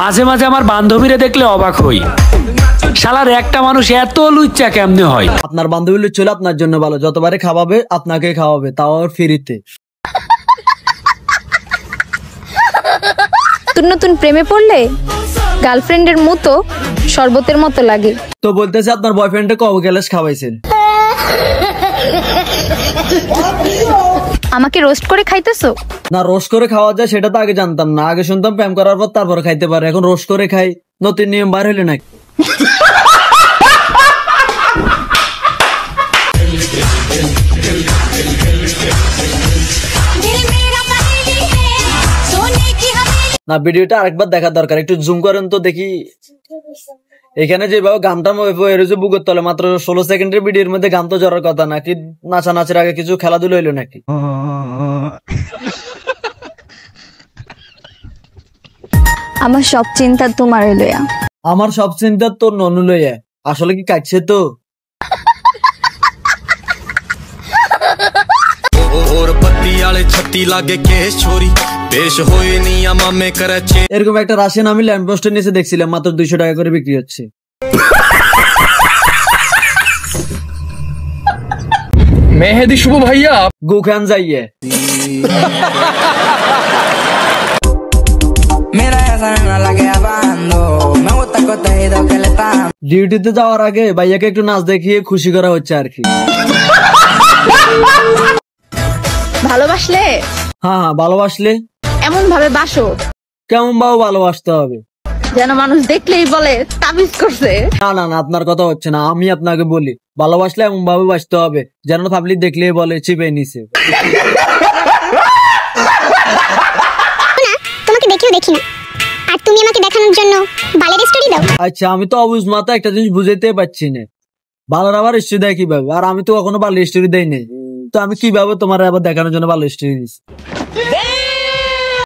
মাঝে মাঝে আমার বান্ধবীরে দেখলে অবাক হই, শালার একটা মানুষ এত লুচ্চা কেমনে হয়। আপনার বান্ধবী লুচ্চা হলে আপনার জন্য ভালো, যতবারে খাওয়াবে আপনাকে খাওয়াবে, তাও ফ্রিতে। নতুন নতুন প্রেমে পড়লে গার্লফ্রেন্ডের মতো শরবতের মতো লাগে। তো বলতেছে আপনার বয়ফ্রেন্ডে কবে গ্লাস খাওয়াইছেন? আমাকে রোস্ট করে খাইতেছো? না, রোস্ট করে খাওয়া যায় সেটা তো আগে জানতাম না, আগে শুনতাম প্রেম করার পর তারপরে খাইতে পারে, এখন রোস্ট করে খাই, নতুন নিয়ম বার হইলে নাকি? না, ভিডিওটা আরেকবার দেখা দরকার, একটু জুম করেন তো দেখি। এখানে যেভাবে গানটা বুকের তলে, মাত্র 16 সেকেন্ডের ভিডিওর মধ্যে গান তো জড়ার কথা নাকি? নাচানাচির আগে কিছু খেলাধুলা হইলো নাকি? আমার সব চিন্তা তোমার লইয়া। আমার সব চিন্তা তোর ননু লইয়া। আসলে কি কাটছে তো? এরকম একটা রাশিয়ান আমি ল্যাম্পপোস্টের নিচে দেখছিলাম, মাত্র 200 টাকা করে বিক্রি হচ্ছে। মেহেদি শুভ ভাইয়া গুখান যাইয়ে ডিউটিতে যাওয়ার আগে ভাইয়াকে একটু নাচ দেখিয়ে খুশি করা হচ্ছে আর কি। ভালোবাসলে? হ্যাঁ, ভালোবাসলে এমন ভাবে বাসো কেমন ভাবে ভালোবাসতে হবে যেন মানুষ দেখলেই বলে তাবিজ করছে। না না না, আপনার কথা হচ্ছে না, আমি আপনাকে বলি ভালোবাসলে এমন ভাবে বাসতে হবে যেন পাবলিক দেখলেই বলে চিপে নিছে। তোমাকে দেখিও দেখি না, আর তুমি আমাকে দেখানোর জন্য বালের স্টোরি দাও। আচ্ছা, আমি তো অবুঝ মাথা একটা জিনিস বুঝাইতে পারছি না, ভালোর আবার স্টোরি দেয় কিভাবে? আর আমি তো কখনো ভালো স্টোরি দেই নাই, তো আমি কিভাবে তোমার আবার দেখানোর জন্য ভালো স্টোরি দিচ্ছি?